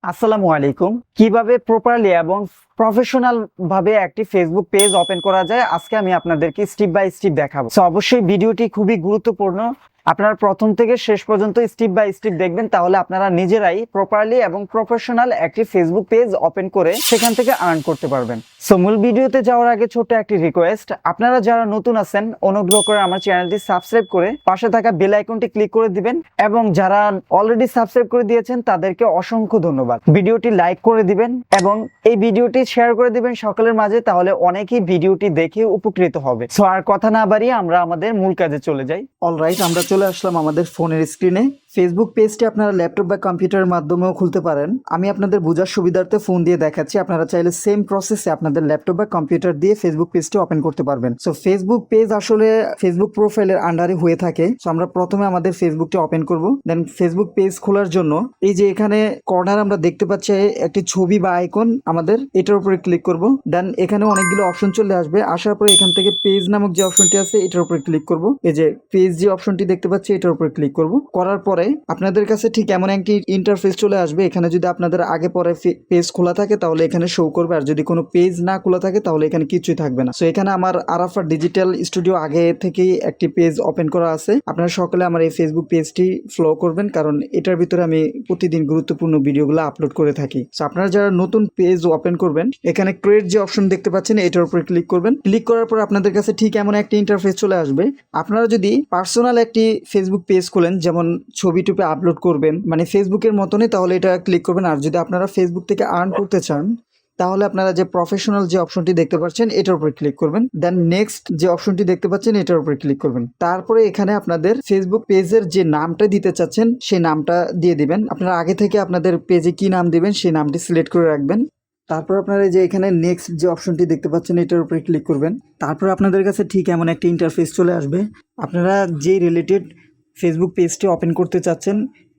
আসসালামু আলাইকুম। কিভাবে প্রপারলি এবং প্রফেশনাল ভাবে একটি ফেসবুক পেজ ওপেন করা যায় আজকে আমি আপনাদেরকে স্টেপ বাই স্টেপ দেখাবো। সো অবশ্যই ভিডিওটি খুবই গুরুত্বপূর্ণ। আপনারা প্রথম থেকে শেষ পর্যন্ত স্টেপ বাই স্টেপ দেখবেন, তাহলে আপনারা নিজেরাই প্রপারলি এবং প্রফেশনাল একটি ফেসবুক পেজ ওপেন করে সেখান থেকে আর্ন করতে পারবেন। সো মূল ভিডিওতে যাওয়ার আগে ছোট্ট একটি রিকোয়েস্ট, আপনারা যারা নতুন আছেন অনুগ্রহ করে আমার চ্যানেলটি সাবস্ক্রাইব করে পাশে থাকা বেল আইকনটি ক্লিক করে দিবেন, এবং যারা অলরেডি সাবস্ক্রাইব করে দিয়েছেন তাদেরকে অসংখ্য ধন্যবাদ। ভিডিওটি লাইক করে দিবেন এবং এই ভিডিওটি শেয়ার করে দিবেন সকলের মাঝে, তাহলে অনেকেই ভিডিওটি দেখে উপকৃত হবে। সো আর কথা না বাড়িয়ে আমরা আমাদের মূল কাজে চলে যাই। অলরাইট, আমরা চলে আসলাম আমাদের ফোনের স্ক্রিনে। ফেসবুক পেজটি আপনারা ল্যাপটপ বা কম্পিউটারের মাধ্যমেও খুলতে পারেন। আমি আপনাদের বোঝার সুবিধার্থে ফোন দিয়ে দেখাচ্ছি। আপনারা চাইলে সেম প্রসেসে আপনাদের ল্যাপটপ বা কম্পিউটার দিয়ে ফেসবুক পেজটি ওপেন করতে পারবেন। সো ফেসবুক পেজ আসলে ফেসবুক প্রোফাইলের আন্ডারে হয়ে থাকে। সো আমরা প্রথমে আমাদের ফেসবুকটি ওপেন করব। দেন ফেসবুক পেজ খোলার জন্য এই যে এখানে কর্নার আমরা দেখতে পাচ্ছি একটি ছবি বা আইকন, আমাদের এটার উপরে ক্লিক করব। দেন এখানে অনেকগুলো অপশন চলে আসবে। আসার পরে এখান থেকে পেজ নামক যে অপশনটি আছে এটার উপরে ক্লিক করব। এই যে পেজ যে অপশনটি দেখতে পাচ্ছি এটার উপরে ক্লিক করব। করার পরে আপনাদের কাছে ঠিক এমন একটি ইন্টারফেস চলে আসবে। এখানে যদি আপনাদের আগে পরে পেজ খোলা থাকে তাহলে এখানে শো করবে, আর যদি কোনো পেজ না খোলা থাকে তাহলে এখানে কিছুই থাকবে না। সো এখানে আমার আরাফা ডিজিটাল স্টুডিও আগে থেকেই একটি পেজ ওপেন করা আছে। আপনারা সকলে আমার এই ফেসবুক পেজটি ফলো করবেন, কারণ এটার ভিতরে আমি প্রতিদিন গুরুত্বপূর্ণ ভিডিওগুলো আপলোড করে থাকি। সো আপনারা যারা নতুন পেজ ওপেন করবেন এখানে ক্রিয়েট যে অপশন দেখতে পাচ্ছেন এটার উপরে ক্লিক করবেন। ক্লিক করার পর আপনাদের কাছে ঠিক এমন একটা ইন্টারফেস চলে আসবে। আপনারা যদি পার্সোনাল একটি ফেসবুক পেজ খোলেন, যেমন ছবি টুপে আপলোড করবেন, মানে ফেসবুকের মতনই, তাহলে এটা ক্লিক করবেন। আর যদি আপনারা ফেসবুক থেকে আর্ন করতে চান তাহলে আপনারা যে প্রফেশনাল যে অপশনটি দেখতে পাচ্ছেন এটার উপরে ক্লিক করবেন। দেন নেক্সট যে অপশনটি দেখতে পাচ্ছেন এটার উপরে ক্লিক করবেন। তারপরে এখানে আপনাদের ফেসবুক পেজের যে নামটা দিতে চাচ্ছেন সেই নামটা দিয়ে দিবেন। আপনারা আগে থেকে আপনাদের পেজে কি নাম দিবেন সেই নামটি সিলেক্ট করে রাখবেন। তারপর আপনারা যে এখানে নেক্সট যে অপশনটি দেখতে পাচ্ছেন এটার উপরে ক্লিক করবেন। তারপর আপনাদের কাছে ঠিক এমন একটা ইন্টারফেস চলে আসবে। আপনারা যে রিলেটেড ফেসবুক পেজটি ওপেন করতে চাচ্ছেন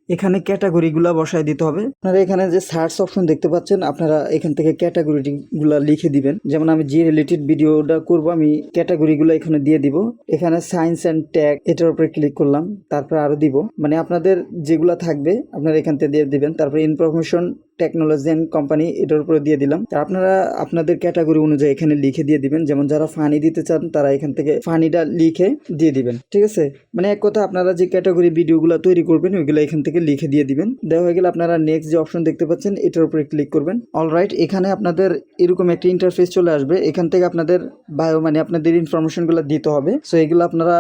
এখানে ক্যাটাগরিগুলো বসায় দিতে হবে। আপনারা এখানে যে সার্চ অপশন দেখতে পাচ্ছেন আপনারা এখান থেকে ক্যাটাগরিগুলো লিখে দিবেন। যেমন আমি যে রিলেটেড ভিডিওটা করব আমি ক্যাটাগরিগুলো এখানে দিয়ে দিব। এখানে সায়েন্স অ্যান্ড টেক এটার উপরে ক্লিক করলাম, তারপর আরও দিব, মানে আপনাদের যেগুলো থাকবে আপনারা এখান থেকে দিয়ে দিবেন। তারপর ইনফরমেশন টেকনোলজি অ্যান্ড কোম্পানি এটার উপরে দিয়ে দিলাম। আপনারা আপনাদের ক্যাটাগরি অনুযায়ী এখানে লিখে দিয়ে দিবেন। যেমন যারা ফানি দিতে চান তারা এখান থেকে ফানিটা লিখে দিয়ে দিবেন, ঠিক আছে? মানে এক কথা আপনারা যে ক্যাটাগরি ভিডিওগুলো তৈরি করবেন ওইগুলো এখান থেকে লিখে দিয়ে দিবেন। দেওয়া হয়ে গেলে আপনারা নেক্সট যে অপশন দেখতে পাচ্ছেন এটার উপরে ক্লিক করবেন। অলরাইট, এখানে আপনাদের এরকম একটা ইন্টারফেস চলে আসবে। এখান থেকে আপনাদের বায়ো মানে আপনাদের ইনফরমেশনগুলো দিতে হবে। সো এগুলো আপনারা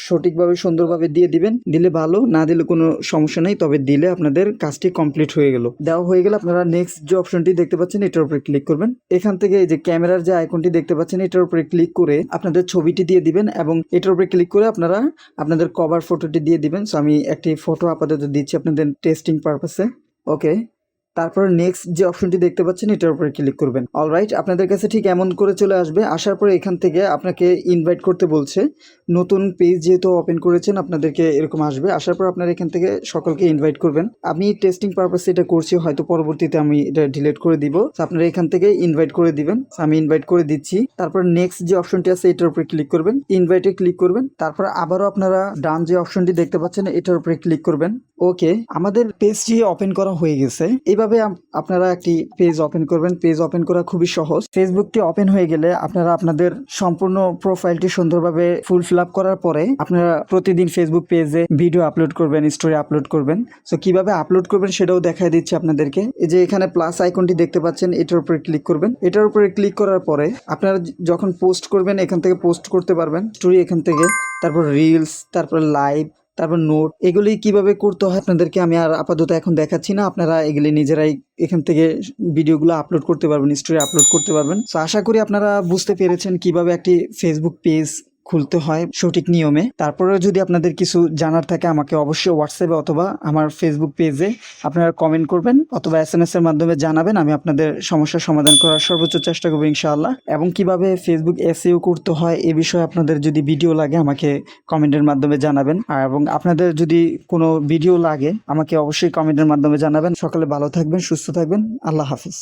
সঠিকভাবে সুন্দরভাবে দিয়ে দিবেন। দিলে ভালো, না দিলে কোনো সমস্যা নেই, তবে দিলে আপনাদের কাজটি কমপ্লিট হয়ে গেল। দেওয়া হয়ে গেলে আপনারা নেক্সট যে অপশনটি দেখতে পাচ্ছেন এটার উপরে ক্লিক করবেন। এখান থেকে এই যে ক্যামেরার যে আইকনটি দেখতে পাচ্ছেন এটার উপরে ক্লিক করে আপনাদের ছবিটি দিয়ে দিবেন, এবং এটার উপরে ক্লিক করে আপনারা আপনাদের কভার ফটোটি দিয়ে দিবেন। সো আমি একটি ফটো আপাতত দিচ্ছি আপনাদের টেস্টিং পারপাসে। ওকে, তারপর নেক্সট যে অপশনটি দেখতে পাচ্ছেন এটার উপরে ক্লিক করবেন। অলরাইট, আপনাদের কাছে ঠিক এমন করে চলে আসবে। আসার পরে এখান থেকে আপনাকে ইনভাইট করতে বলছে। নতুন পেজ যেহেতু ওপেন করেছেন আপনাদেরকে এরকম আসবে। আসার পর আপনারা এখান থেকে সকলকে ইনভাইট করবেন। আমি টেস্টিং পারপাসে এটা করছি, হয়তো পরবর্তীতে আমি এটা ডিলিট করে দিব। আপনারা এখান থেকে ইনভাইট করে দিবেন। আমি ইনভাইট করে দিচ্ছি। তারপর নেক্সট যে অপশনটি আছে এটার উপরে ক্লিক করবেন, ইনভাইটে ক্লিক করবেন। তারপর আবারও আপনারা ডান যে অপশনটি দেখতে পাচ্ছেন এটার উপরে ক্লিক করবেন। ওকে, আমাদের পেজটি ওপেন করা হয়ে গেছে। এইভাবে আপনারা একটি পেজ ওপেন করবেন। পেজ ওপেন করা খুবই সহজ। ফেসবুকটি ওপেন হয়ে গেলে আপনারা আপনাদের সম্পূর্ণ প্রোফাইলটি সুন্দরভাবে ফুলফিল আপ করার পরে আপনারা প্রতিদিন ফেসবুক পেজে ভিডিও আপলোড করবেন, স্টোরি আপলোড করবেন। সো কিভাবে আপলোড করবেন সেটাও দেখায় দিচ্ছি আপনাদেরকে। এই যে এখানে প্লাস আইকনটি দেখতে পাচ্ছেন এটার উপরে ক্লিক করবেন। এটার উপরে ক্লিক করার পরে আপনারা যখন পোস্ট করবেন এখান থেকে পোস্ট করতে পারবেন, স্টোরি এখান থেকে, তারপর রিলস, তারপর লাইভ, তারপর নোট, এগুলি কিভাবে করতে হয় আপনাদেরকে আমি আর আপাতত এখন দেখাচ্ছি না। আপনারা এগুলি নিজেরাই এখান থেকে ভিডিওগুলো আপলোড করতে পারবেন, স্টোরি আপলোড করতে পারবেন। তো আশা করি আপনারা বুঝতে পেরেছেন কিভাবে একটি ফেসবুক পেজ খুলতে হয় সঠিক নিয়মে। তারপরেও যদি আপনাদের কিছু জানার থাকে আমাকে অবশ্যই হোয়াটসঅ্যাপে অথবা আমার ফেসবুক পেজে আপনারা কমেন্ট করবেন অথবা SMS এর মাধ্যমে জানাবেন। আমি আপনাদের সমস্যার সমাধান করার সর্বোচ্চ চেষ্টা করবো ইনশাআল্লাহ। এবং কিভাবে ফেসবুক SEO করতে হয় এ বিষয়ে আপনাদের যদি ভিডিও লাগে আমাকে কমেন্টের মাধ্যমে জানাবেন। এবং আপনাদের যদি কোনো ভিডিও লাগে আমাকে অবশ্যই কমেন্টের মাধ্যমে জানাবেন। সকলে ভালো থাকবেন, সুস্থ থাকবেন। আল্লাহ হাফিজ।